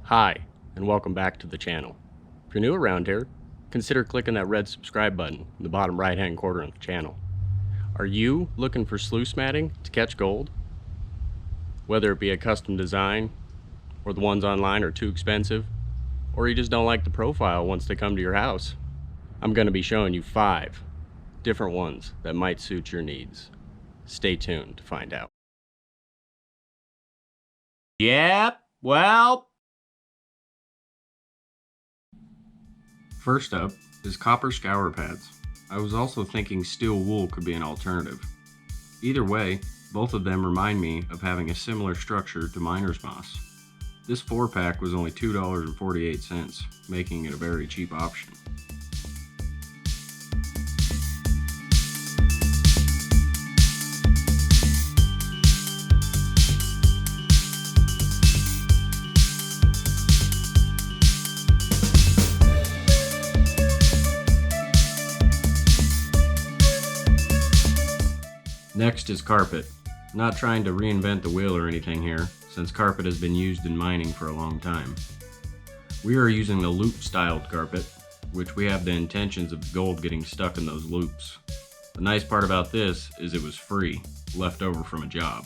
Hi, and welcome back to the channel. If you're new around here, consider clicking that red subscribe button in the bottom right hand corner of the channel. Are you looking for sluice matting to catch gold? Whether it be a custom design, or the ones online are too expensive, or you just don't like the profile once they come to your house, I'm going to be showing you 5 different ones that might suit your needs. Stay tuned to find out. Yepwelp! First up is copper Scourer Pads. I was also thinking steel wool could be an alternative. Either way, both of them remind me of having a similar structure to miner's moss. This 4-pack was only $2.48, making it a very cheap option. Next is carpet. Not trying to reinvent the wheel or anything here, since carpet has been used in mining for a long time. We are using the loop styled carpet, which we have the intentions of gold getting stuck in those loops. The nice part about this is it was free, left over from a job.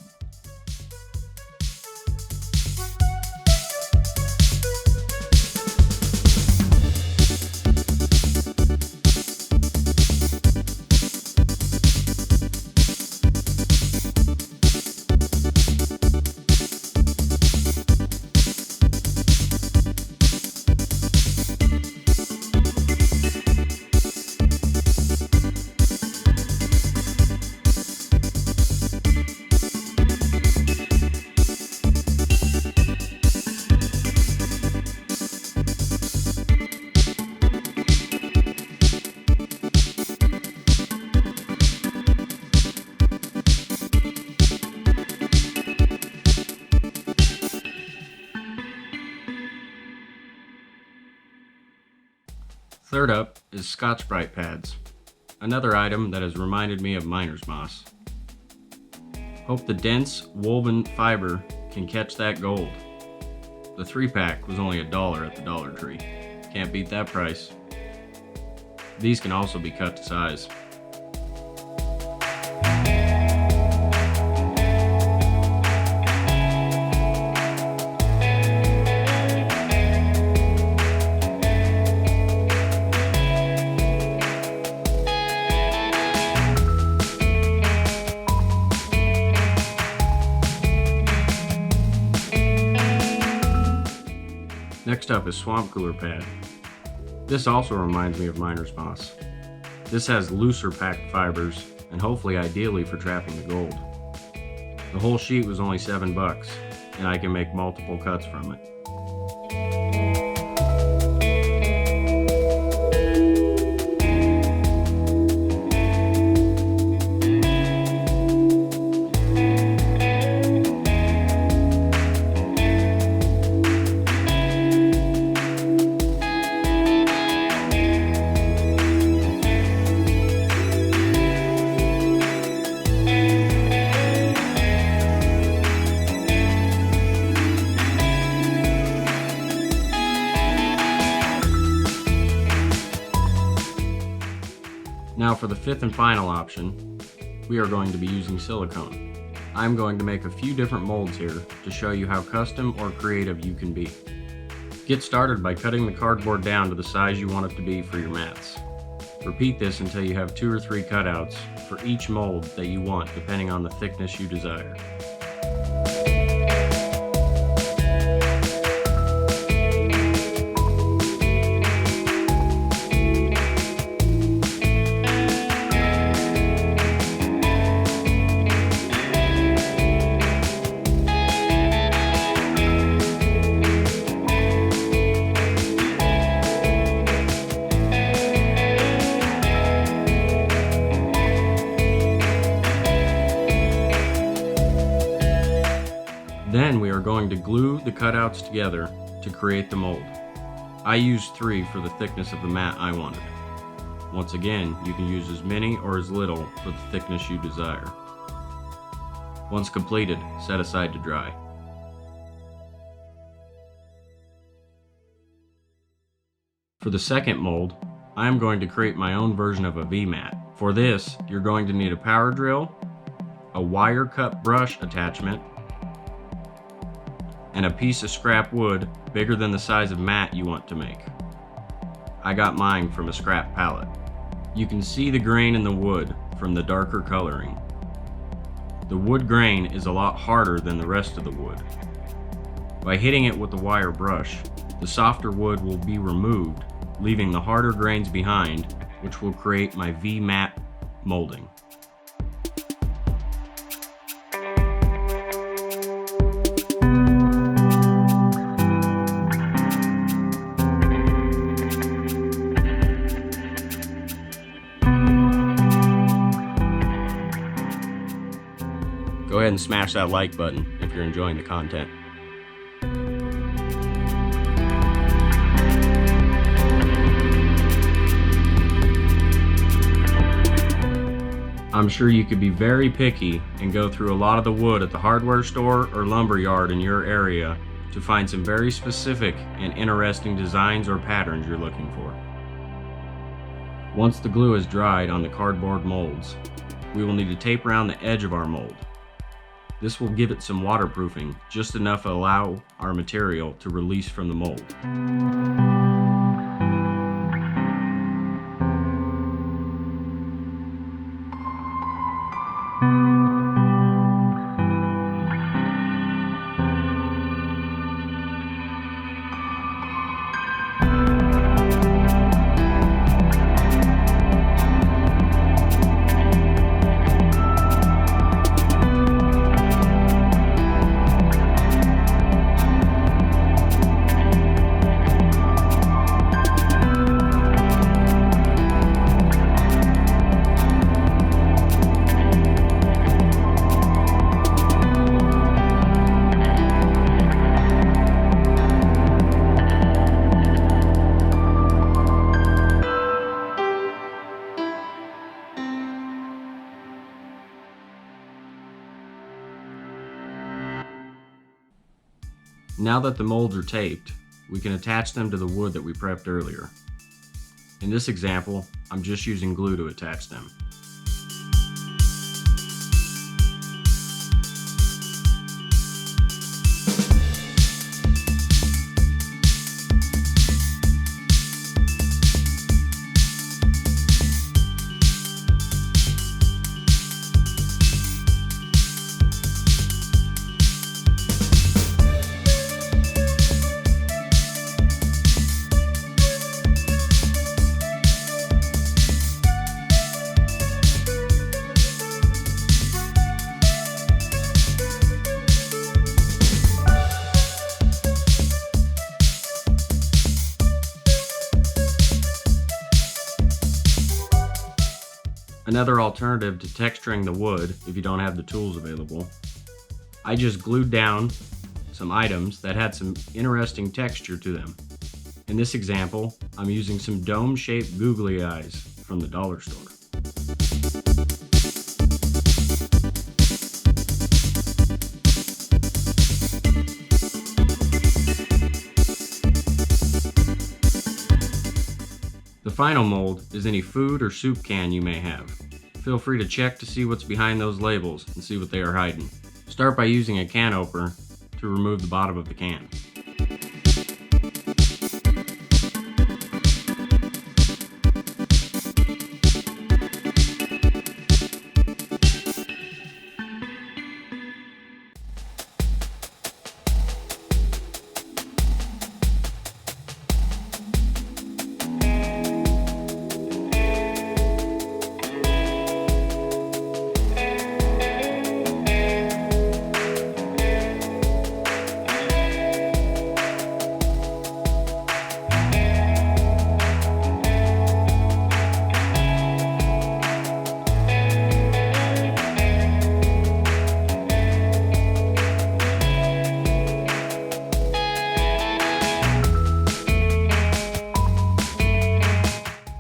Third up is Scotch Brite pads, another item that has reminded me of miner's moss. Hope the dense woven fiber can catch that gold. The 3-pack was only $1 at the Dollar Tree. Can't beat that price. These can also be cut to size. Next up is Scourer Pad. This also reminds me of miner's moss. This has looser packed fibers and hopefully ideally for trapping the gold. The whole sheet was only $7 and I can make multiple cuts from it. Now for the 5th and final option, we are going to be using silicone. I'm going to make a few different molds here to show you how custom or creative you can be. Get started by cutting the cardboard down to the size you want it to be for your mats. Repeat this until you have 2 or 3 cutouts for each mold that you want depending on the thickness you desire. Then we are going to glue the cutouts together to create the mold. I used 3 for the thickness of the mat I wanted. Once again, you can use as many or as little for the thickness you desire. Once completed, set aside to dry. For the second mold, I am going to create my own version of a V-mat. For this, you're going to need a power drill, a wire cut brush attachment, and a piece of scrap wood bigger than the size of mat you want to make. I got mine from a scrap pallet. You can see the grain in the wood from the darker coloring. The wood grain is a lot harder than the rest of the wood. By hitting it with the wire brush, the softer wood will be removed, leaving the harder grains behind, which will create my V-mat molding. Go ahead and smash that like button if you're enjoying the content. I'm sure you could be very picky and go through a lot of the wood at the hardware store or lumber yard in your area to find some very specific and interesting designs or patterns you're looking for. Once the glue is dried on the cardboard molds, we will need to tape around the edge of our mold. This will give it some waterproofing, just enough to allow our material to release from the mold. Now that the molds are taped, we can attach them to the wood that we prepped earlier. In this example, I'm just using glue to attach them. Another alternative to texturing the wood, if you don't have the tools available, I just glued down some items that had some interesting texture to them. In this example, I'm using some dome-shaped googly eyes from the dollar store. The final mold is any food or soup can you may have. Feel free to check to see what's behind those labels and see what they are hiding. Start by using a can opener to remove the bottom of the can.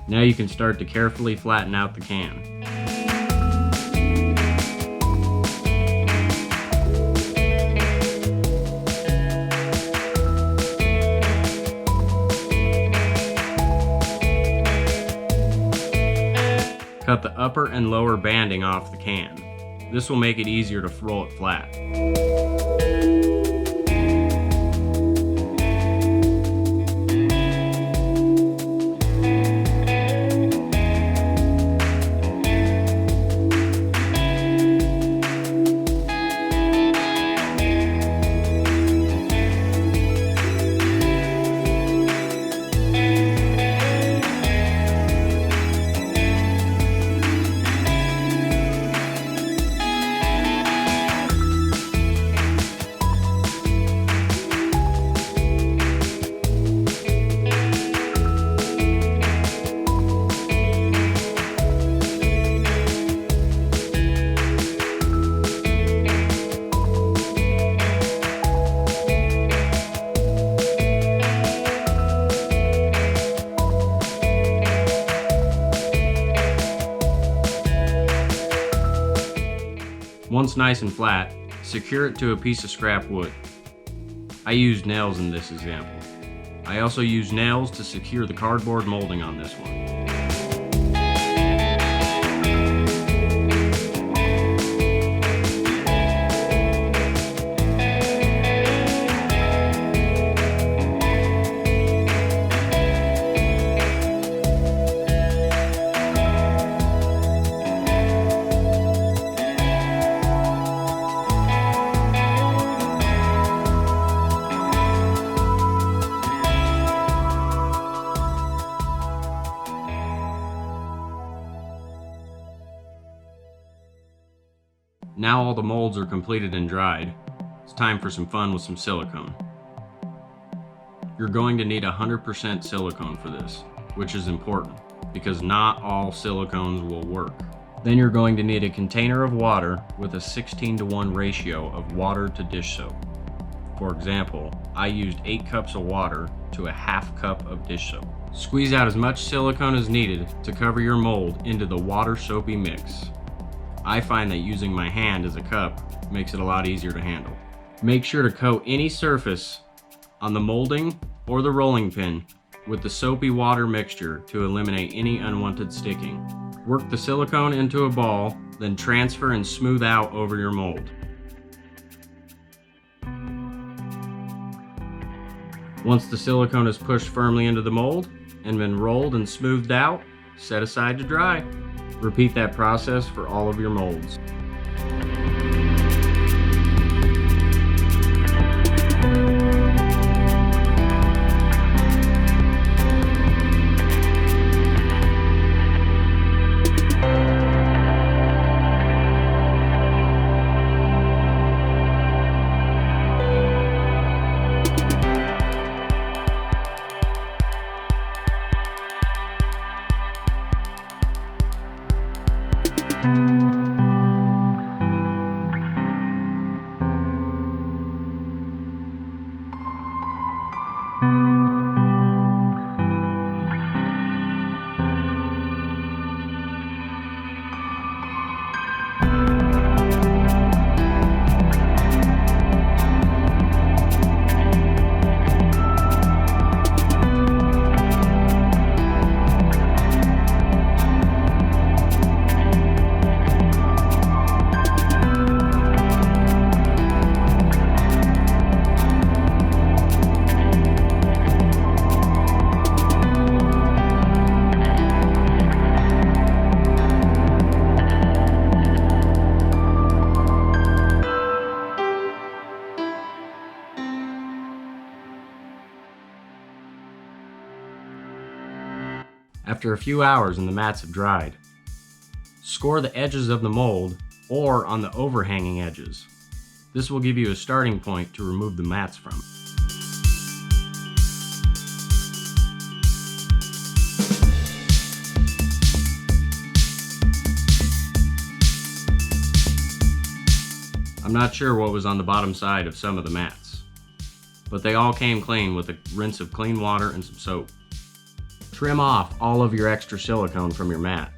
Now you can start to carefully flatten out the can. Cut the upper and lower banding off the can. This will make it easier to roll it flat. Once nice and flat, secure it to a piece of scrap wood. I used nails in this example. I also used nails to secure the cardboard molding on this one. Now all the molds are completed and dried, it's time for some fun with some silicone. You're going to need 100% silicone for this, which is important because not all silicones will work. Then you're going to need a container of water with a 16:1 ratio of water to dish soap. For example, I used 8 cups of water to a half cup of dish soap. Squeeze out as much silicone as needed to cover your mold into the water soapy mix. I find that using my hand as a cup makes it a lot easier to handle. Make sure to coat any surface on the molding or the rolling pin with the soapy water mixture to eliminate any unwanted sticking. Work the silicone into a ball, then transfer and smooth out over your mold. Once the silicone is pushed firmly into the mold and been rolled and smoothed out, set aside to dry. Repeat that process for all of your molds. After a few hours and the mats have dried, score the edges of the mold or on the overhanging edges. This will give you a starting point to remove the mats from. I'm not sure what was on the bottom side of some of the mats, but they all came clean with a rinse of clean water and some soap. Trim off all of your extra silicone from your mat,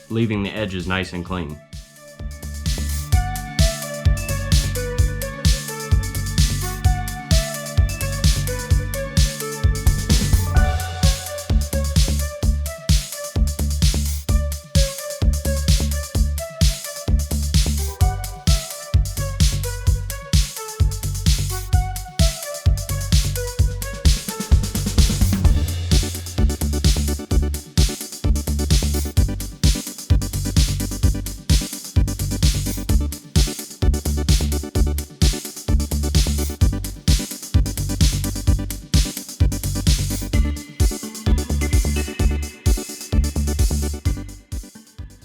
leaving the edges nice and clean.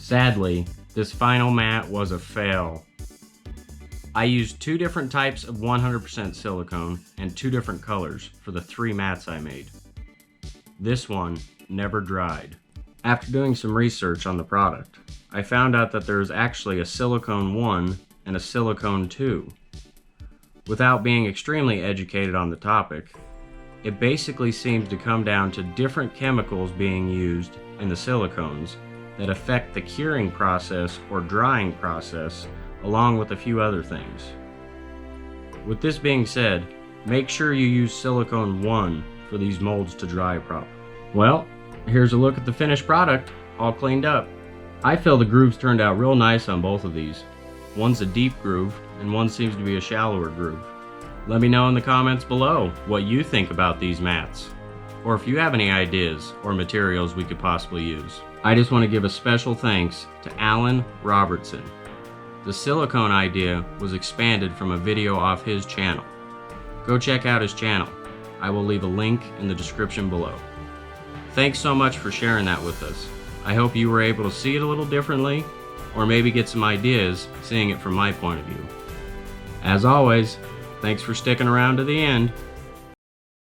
Sadly, this final mat was a fail. I used 2 different types of 100% silicone and 2 different colors for the 3 mats I made. This one never dried. After doing some research on the product, I found out that there is actually a silicone 1 and a silicone 2. Without being extremely educated on the topic, it basically seems to come down to different chemicals being used in the silicones that affect the curing process or drying process, along with a few other things. With this being said, make sure you use silicone 1 for these molds to dry properly. Well, here's a look at the finished product, all cleaned up. I feel the grooves turned out real nice on both of these. One's a deep groove, and one seems to be a shallower groove. Let me know in the comments below what you think about these mats, or if you have any ideas or materials we could possibly use. I just want to give a special thanks to Alan Robertson. The silicone idea was expanded from a video off his channel. Go check out his channel. I will leave a link in the description below. Thanks so much for sharing that with us. I hope you were able to see it a little differently, or maybe get some ideas seeing it from my point of view. As always, thanks for sticking around to the end.